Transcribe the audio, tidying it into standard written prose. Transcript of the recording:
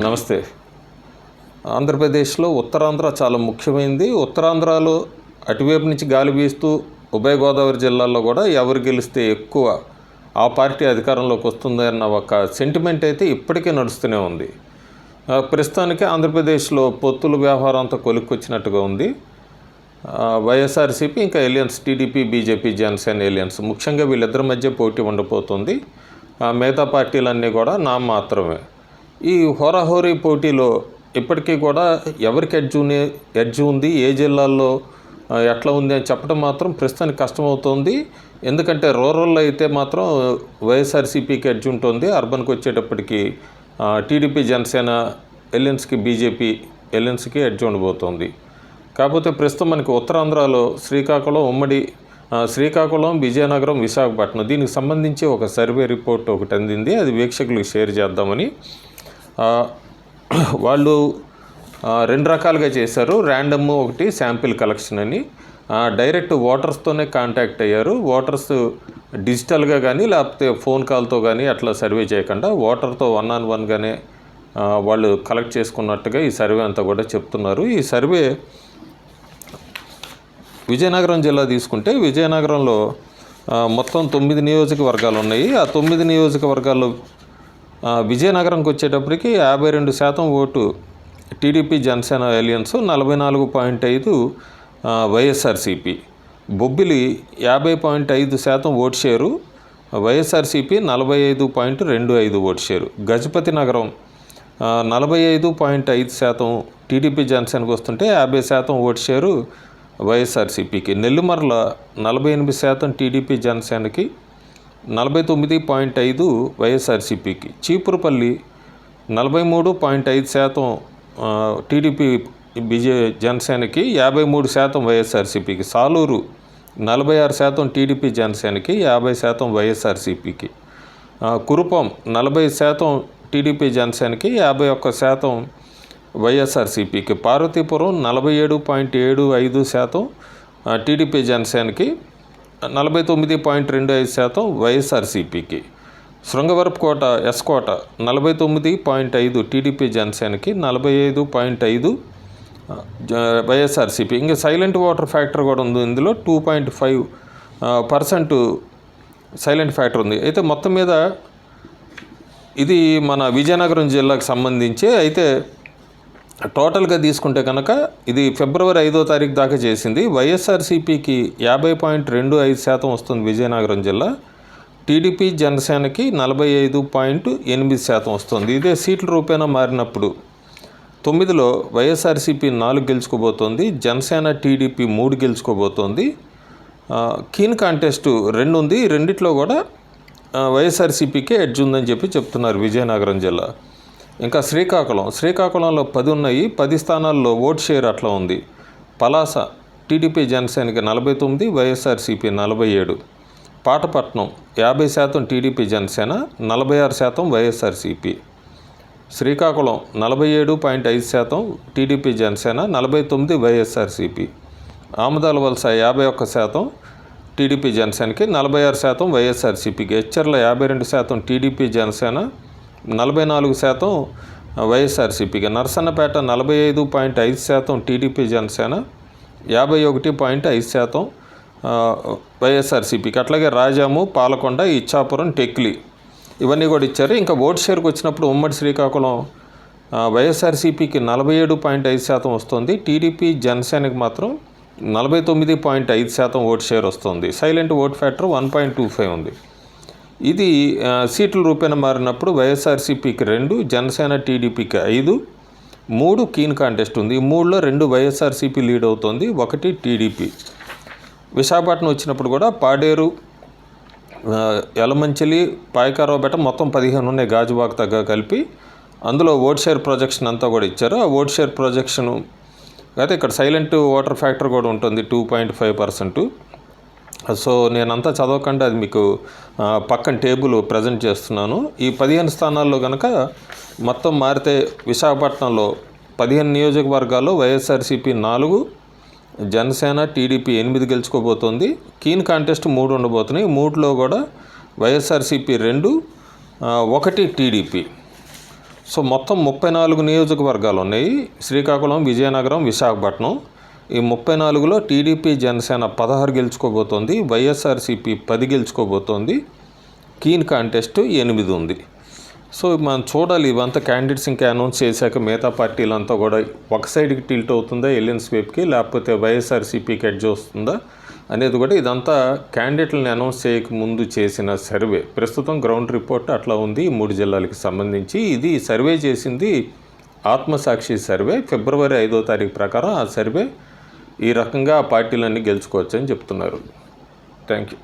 నమస్తే. ఆంధ్రప్రదేశ్లో ఉత్తరాంధ్ర చాలా ముఖ్యమైనది. ఉత్తరాంధ్రలో అటువైపు నుంచి గాలి వీస్తూ ఉభయ గోదావరి జిల్లాల్లో కూడా ఎవరు గెలిస్తే ఎక్కువ ఆ పార్టీ అధికారంలోకి వస్తుంది అన్న ఒక సెంటిమెంట్ అయితే ఇప్పటికీ నడుస్తూనే ఉంది. ప్రస్తుతానికి ఆంధ్రప్రదేశ్లో పొత్తుల వ్యవహారం అంతా కొలిక్కొచ్చినట్టుగా ఉంది. వైఎస్ఆర్సీపీ ఇంకా alliance TDP, BJP, Janasena alliance ముఖ్యంగా వీళ్ళిద్దరి మధ్య పోటీ ఉండబోతుంది. మిగతా పార్టీలన్నీ కూడా మాత్రమే. ఈ హోరాహోరీ పోటీలో ఇప్పటికీ కూడా ఎవరికి ఎడ్జ్ ఉంది, ఏ జిల్లాల్లో ఎట్లా ఉంది అని చెప్పడం మాత్రం ప్రస్తుతానికి కష్టమవుతుంది. ఎందుకంటే రూరల్లో అయితే మాత్రం వైఎస్ఆర్సీపీకి ఎడ్జ్ ఉంటుంది. అర్బన్కి వచ్చేటప్పటికి టీడీపీ, జనసేన ఎలియన్స్కి, బీజేపీ ఎలియన్స్కి ఎడ్జ్ ఉండబోతోంది. కాకపోతే ప్రస్తుతం మనకి ఉత్తరాంధ్రలో శ్రీకాకుళం, విజయనగరం, విశాఖపట్నం దీనికి సంబంధించి ఒక సర్వే రిపోర్ట్ ఒకటి అందింది. అది వీక్షకులకు షేర్ చేద్దామని వాళ్ళు రెండు రకాలుగా చేశారు. ర్యాండమ్ ఒకటి, శాంపిల్ కలెక్షన్ అని. డైరెక్ట్ ఓటర్స్తోనే కాంటాక్ట్ అయ్యారు. ఓటర్స్ డిజిటల్గా కానీ లేకపోతే ఫోన్ కాల్తో కానీ అట్లా సర్వే చేయకుండా ఓటర్తో 1-on-1గానే వాళ్ళు కలెక్ట్ చేసుకున్నట్టుగా ఈ సర్వే అంతా కూడా చెప్తున్నారు. ఈ సర్వే విజయనగరం జిల్లా తీసుకుంటే విజయనగరంలో మొత్తం 9 నియోజకవర్గాలు ఉన్నాయి. ఆ 9 నియోజకవర్గాల్లో విజయనగరంకి వచ్చేటప్పటికి 52% vote TDP, Janasena alliance, 44.5 YSRCP. Bobbili 50.5% vote share YSRCP, 45.25 vote share. Gajapathinagaram 45.5% TDP, జనసేనకు వస్తుంటే 50% ఓటు షేరు వైఎస్ఆర్సీపీకి. నెల్లిమర్ల 48% టీడీపీ, జనసేనకి, 49.5 వైఎస్ఆర్సీపీకి. చీపురుపల్లి 43.5% టీడీపీ, జనసేనకి, 53% వైఎస్ఆర్సీపీకి. సాలూరు 46% టీడీపీ, జనసేనకి, 50% వైఎస్ఆర్సీపీకి. కురుపం 40% టీడీపీ, జనసేనకి, 51% వైఎస్ఆర్సీపీకి. పార్వతీపురం 47.75% టీడీపీ, జనసేనకి, 49.25% వైఎస్ఆర్సీపీకి. శృంగవరపుకోట, ఎస్కోట 49.5 టీడీపీ, జనసేనకి, 45.5 వైఎస్ఆర్సీపీ. ఇంకా సైలెంట్ ఓటర్ ఫ్యాక్టర్ కూడా ఉంది. ఇందులో 2.5% సైలెంట్ ఫ్యాక్టర్ ఉంది. అయితే మొత్తం మీద ఇది మన విజయనగరం జిల్లాకు సంబంధించి. అయితే టోటల్గా తీసుకుంటే కనుక ఇది ఫిబ్రవరి 5వ తారీఖు దాకా చేసింది. వైఎస్ఆర్సీపీకి 50.25% వస్తుంది విజయనగరం జిల్లా. టీడీపీ, జనసేనకి 45.8% వస్తుంది. ఇదే సీట్ల రూపేణా మారినప్పుడు 9లో వైఎస్ఆర్సీపీ 4 గెలుచుకోబోతోంది, జనసేన, టీడీపీ 3 గెలుచుకోబోతోంది. కీన్ కాంటెస్ట్ 2 ఉంది. రెండిట్లో కూడా వైఎస్ఆర్సీపీకే ఎడ్జ్ ఉందని చెప్తున్నారు విజయనగరం జిల్లా. ఇంకా శ్రీకాకుళంలో 10 ఉన్నాయి. 10 స్థానాల్లో ఓట్ షేర్ అట్లా ఉంది. పలాస టీడీపీ, జనసేనకి 49, వైఎస్ఆర్సీపీ 47. పాటపట్నం 50% టీడీపీ, జనసేన, 46% వైఎస్ఆర్సీపీ. శ్రీకాకుళం 47.5% టీడీపీ, జనసేన, 49 వైఎస్ఆర్సీపీ. ఆముదాల వలస 51% టీడీపీ, జనసేనకి, 46% వైఎస్ఆర్సీపీకి. ఎచ్చర్ల 52% టీడీపీ, జనసేన, 44% వైఎస్ఆర్సీపీకి. నరసన్నపేట 45.5% టీడీపీ, జనసేన, 51.5% వైఎస్ఆర్సీపీకి. అట్లాగే రాజాము, పాలకొండ, ఇచ్చాపురం, టెక్లీ ఇవన్నీ కూడా ఇచ్చారు. ఇంకా ఓట్ షేర్కి వచ్చినప్పుడు ఉమ్మడి శ్రీకాకుళం వైఎస్ఆర్సీపీకి 47.5% వస్తుంది. టీడీపీ, జనసేనకి మాత్రం 49.5% ఓట్ షేర్ వస్తుంది. సైలెంట్ ఓట్ ఫ్యాక్టర్ 1.25 ఉంది. ఇది సీట్ల రూపేణ మారినప్పుడు వైఎస్ఆర్సీపీకి 2, జనసేన, టీడీపీకి 5, 3 కీన్ కాంటెస్ట్ ఉంది. ఈ 3లో 2 వైఎస్ఆర్సీపీ లీడ్ అవుతుంది, 1 టీడీపీ. విశాఖపట్నం వచ్చినప్పుడు కూడా పాడేరు, యలమంచిలి, పాయకారావుపేట మొత్తం 15 ఉన్నాయి గాజువాక తగ్గ కలిపి. అందులో ఓట్ షేర్ ప్రొజెక్షన్ అంతా కూడా ఇచ్చారు. ఆ ఓట్ షేర్ ప్రొజెక్షను అయితే ఇక్కడ సైలెంట్ ఓటర్ ఫ్యాక్టర్ కూడా ఉంటుంది 2.5%. సో నేనంతా చదవకుండా అది మీకు పక్కన టేబుల్ ప్రజెంట్ చేస్తున్నాను. ఈ 15 స్థానాల్లో కనుక మొత్తం మారితే విశాఖపట్నంలో 15 నియోజకవర్గాల్లో వైఎస్ఆర్సీపీ 4, జనసేన, టీడీపీ 8 గెలుచుకోబోతోంది. కీన్ కాంటెస్ట్ 3 ఉండబోతున్నాయి. 3లో కూడా వైఎస్ఆర్సీపీ 2, 1 టీడీపీ. సో మొత్తం 34 నియోజకవర్గాలు ఉన్నాయి. శ్రీకాకుళం, విజయనగరం, విశాఖపట్నం. ఈ 34లో టీడీపీ జనసేన 16 గెలుచుకోబోతోంది, వైఎస్ఆర్సీపీ 10 గెలుచుకోబోతోంది. కీన్ కాంటెస్ట్ 8 ఉంది. సో మనం చూడాలి, ఇవంతా క్యాండిడేట్స్ ఇంకా అనౌన్స్ చేశాక మిగతా పార్టీలంతా కూడా ఒక సైడ్కి టిల్ట్ అవుతుందా ఎలియన్స్ వైపుకి, లేకపోతే వైఎస్ఆర్సీపీకి ఎడ్జ్ వస్తుందా అనేది కూడా ఇదంతా క్యాండిడేట్లను అనౌన్స్ చేయక ముందు చేసిన సర్వే. ప్రస్తుతం గ్రౌండ్ రిపోర్ట్ అట్లా ఉంది ఈ 3 జిల్లాలకి సంబంధించి. ఇది సర్వే చేసింది ఆత్మసాక్షి సర్వే. ఫిబ్రవరి 5వ తారీఖు ప్రకారం ఆ సర్వే ఈ రకంగా ఆ పార్టీలన్నీ గెలుచుకోవచ్చని చెప్తున్నారు. Thank you.